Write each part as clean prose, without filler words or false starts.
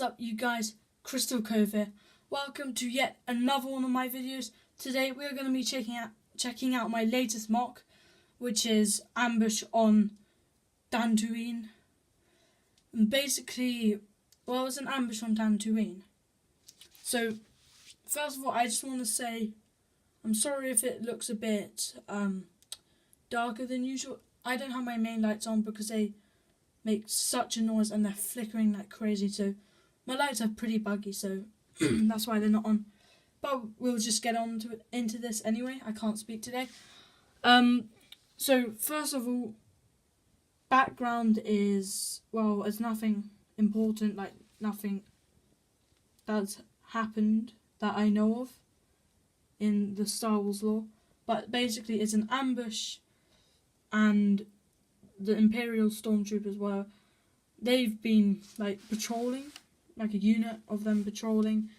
What is up, you guys? Crystal Cove here. Welcome to yet another one of my videos. Today we're going to be checking out my latest MOC, which is Ambush on Dantooine. And basically, well, it's an ambush on Dantooine. So, first of all, I just want to say, I'm sorry if it looks a bit darker than usual. I don't have my main lights on because they make such a noise and they're flickering like crazy, so my lights are pretty buggy, so that's why they're not on. But we'll just get on to into this anyway. I can't speak today. So first of all, background is, well, it's nothing important, like nothing that's happened that I know of in the Star Wars lore. But basically it's an ambush, and the Imperial Stormtroopers they've been like patrolling, like a unit of them patrolling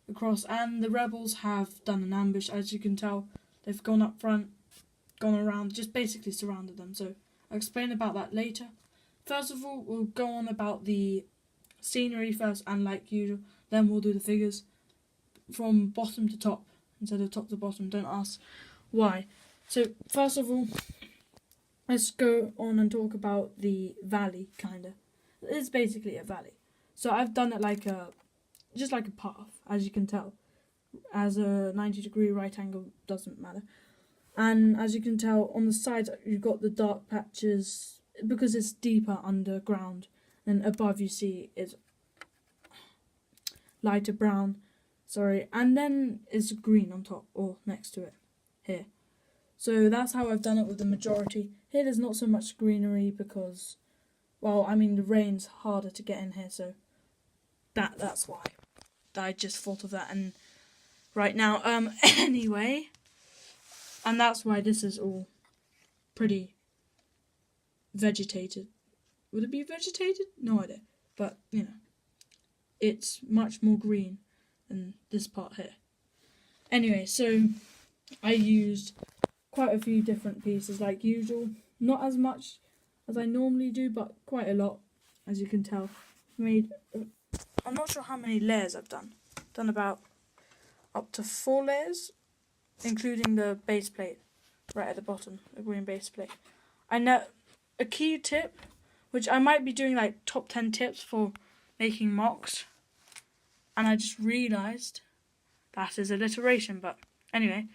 across, and the rebels have done an ambush. As you can tell, they've gone up front, gone around, just basically surrounded them. So I'll explain about that later. First of all, we'll go on about the scenery first, and like usual, then we'll do the figures from bottom to top instead of top to bottom. Don't ask why. So first of all, let's go on and talk about the valley, kinda. It's basically a valley. So I've done it like just like a path, as you can tell. As a 90-degree right angle, doesn't matter. And as you can tell, on the sides you've got the dark patches, because it's deeper underground. And above you see is lighter brown, and then it's green on top, or next to it, here. So that's how I've done it with the majority. Here there's not so much greenery because, well, I mean the rain's harder to get in here, so that's why. I just thought of that, and right now, anyway, and that's why this is all pretty vegetated. Would it be vegetated? No idea, but you know, it's much more green than this part here. Anyway, so I used quite a few different pieces like usual, not as much as I normally do, but quite a lot, as you can tell. I'm not sure how many layers I've done about up to 4 layers, including the base plate right at the bottom, the green base plate. I know a key tip, which I might be doing like top 10 tips for making MOCs, and I just realised that is alliteration, but anyway,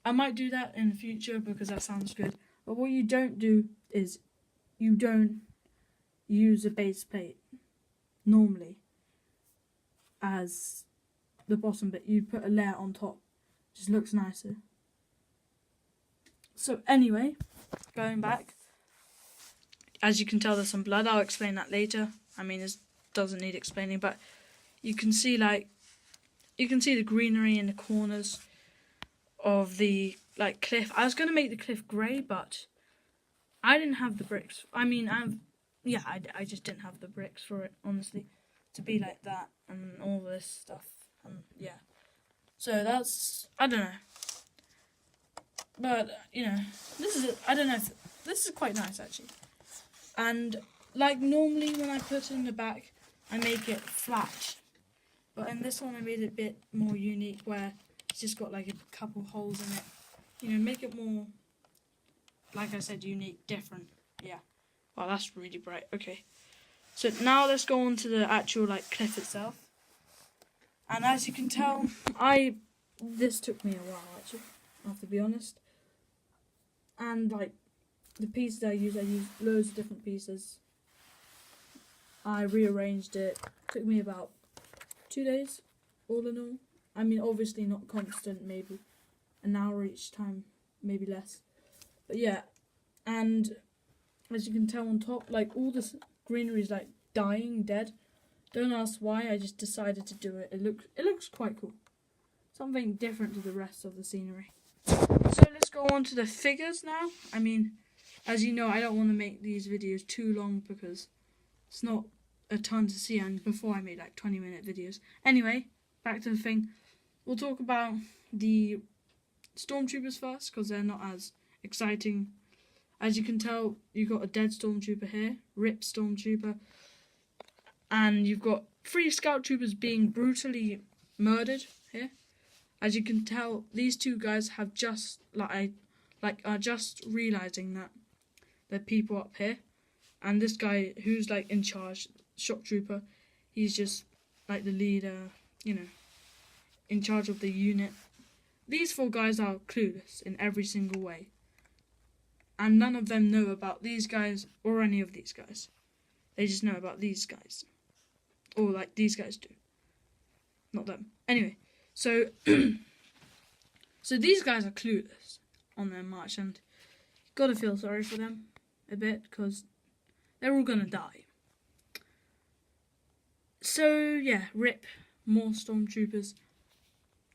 I might do that in the future because that sounds good. But what you don't do is you don't use a base plate normally as the bottom bit. You put a layer on top. It just looks nicer. So anyway, going back, as you can tell there's some blood. I'll explain that later. I mean, it doesn't need explaining, but you can see the greenery in the corners of the cliff. I was going to make the cliff grey, but I didn't have the bricks. I mean, I just didn't have the bricks for it, honestly, to be like that and all this stuff. Yeah. So that's, I don't know. But, you know, this is quite nice actually. And like normally when I put in the back, I make it flat. But in this one I made it a bit more unique, where it's just got like a couple holes in it. You know, make it more, like I said, unique, different. Yeah. Wow, that's really bright. Okay. So now let's go on to the actual cliff itself. And as you can tell, this took me a while actually, I have to be honest. And the pieces I used loads of different pieces. I rearranged it. Took me about 2 days, all in all. I mean, obviously not constant, maybe an hour each time, maybe less. But yeah, and as you can tell on top, all this greenery is dying, dead. Don't ask why, I just decided to do it. It looks quite cool. Something different to the rest of the scenery. So let's go on to the figures now. I mean, as you know, I don't want to make these videos too long because it's not a ton to see, and before I made 20-minute videos. Anyway, back to the thing. We'll talk about the Stormtroopers first, because they're not as exciting. As you can tell, you've got a dead Stormtrooper here, RIP Stormtrooper, and you've got 3 scout troopers being brutally murdered here. As you can tell, these 2 guys have just are just realizing that there are people up here, and this guy who's like in charge, shock trooper, he's just like the leader, you know, in charge of the unit. These 4 guys are clueless in every single way, and none of them know about these guys or any of these guys. They just know about these guys, or like these guys do, not them. Anyway, so so these guys are clueless on their march, and you gotta feel sorry for them a bit because they're all gonna die. So yeah, rip, more stormtroopers.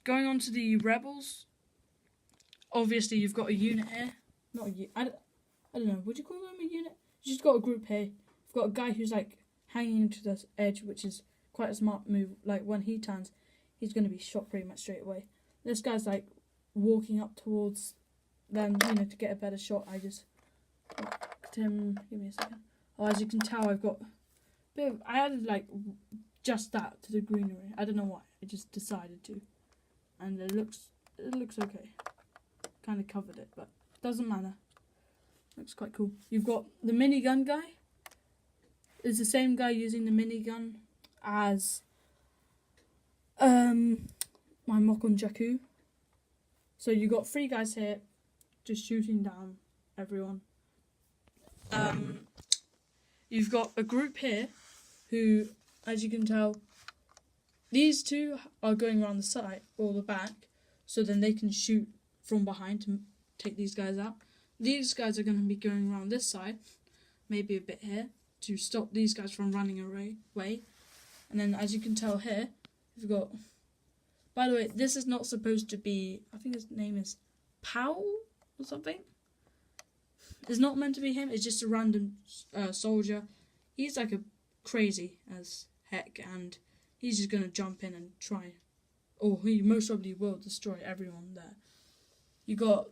Going on to the rebels. Obviously, you've got a unit here. Not a unit. I don't know. Would you call them a unit? You just got a group here. You've got a guy who's like hanging to the edge, which is quite a smart move. Like when he turns, he's going to be shot pretty much straight away. This guy's like walking up towards them, you know, to get a better shot. I just looked him. Give me a second. Oh, as you can tell, I've got a bit of, I added like just that to the greenery. I don't know why. I just decided to, and it looks okay. Kind of covered it, but doesn't matter. Looks quite cool. You've got the minigun guy. It's the same guy using the minigun as my MOC on Jakku. So you got 3 guys here, just shooting down everyone. You've got a group here, who, as you can tell, these 2 are going around the side or the back, so then they can shoot from behind to take these guys out. These guys are going to be going around this side, maybe a bit here, to stop these guys from running away. And then, as you can tell here, we've got... By the way, this is not supposed to be... I think his name is Powell or something. It's not meant to be him. It's just a random soldier. He's like a crazy as heck, and he's just going to jump in and try... Or he most probably will destroy everyone there. You got...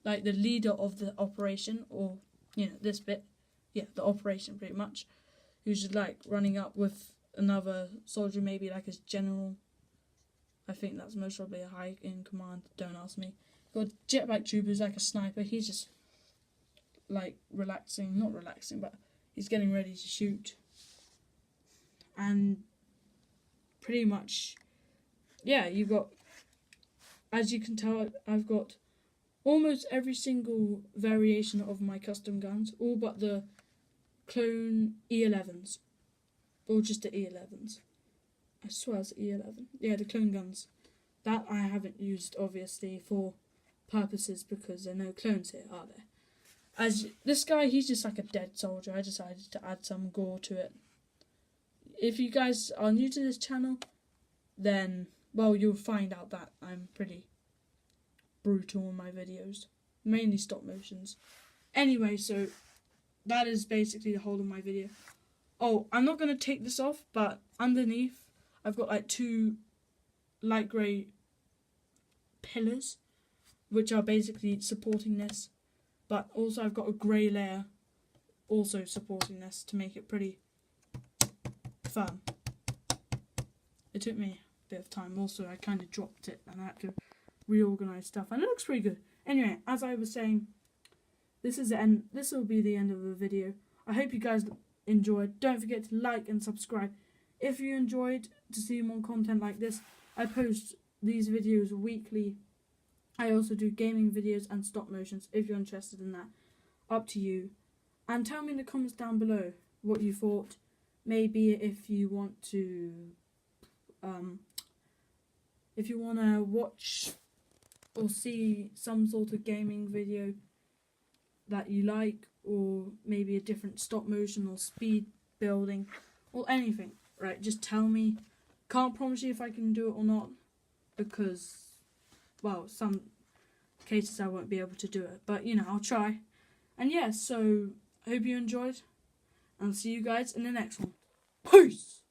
like the leader of the operation, or, you know, this bit, yeah, the operation pretty much, who's just like running up with another soldier, maybe like his general. I think that's most probably a high in command, don't ask me. Got jetpack troopers like a sniper, he's just like not relaxing, but he's getting ready to shoot. And pretty much, yeah, you got, as you can tell, I've got almost every single variation of my custom guns, all but the clone E11s. Or just the E11s. I swear it's E11. Yeah, the clone guns. That I haven't used, obviously, for purposes because there are no clones here, are there? As this guy, he's just like a dead soldier. I decided to add some gore to it. If you guys are new to this channel, then, well, you'll find out that I'm pretty brutal in my videos, mainly stop motions. Anyway, so that is basically the whole of my video. Oh, I'm not going to take this off, but underneath I've got like 2 light grey pillars which are basically supporting this, but also I've got a grey layer also supporting this to make it pretty firm. It took me a bit of time. Also, I kind of dropped it and I had to reorganize stuff, and it looks pretty good. Anyway, as I was saying, this is the end. This will be the end of the video. I hope you guys enjoyed. Don't forget to like and subscribe if you enjoyed to see more content like this. I post these videos weekly. I also do gaming videos and stop motions if you're interested in that. Up to you. And tell me in the comments down below what you thought. Maybe if you want to watch or see some sort of gaming video that you like, or maybe a different stop motion or speed building or anything, right? Just tell me. Can't promise you if I can do it or not, because, well, some cases I won't be able to do it, but you know, I'll try. And yeah, so I hope you enjoyed, and I'll see you guys in the next one. Peace!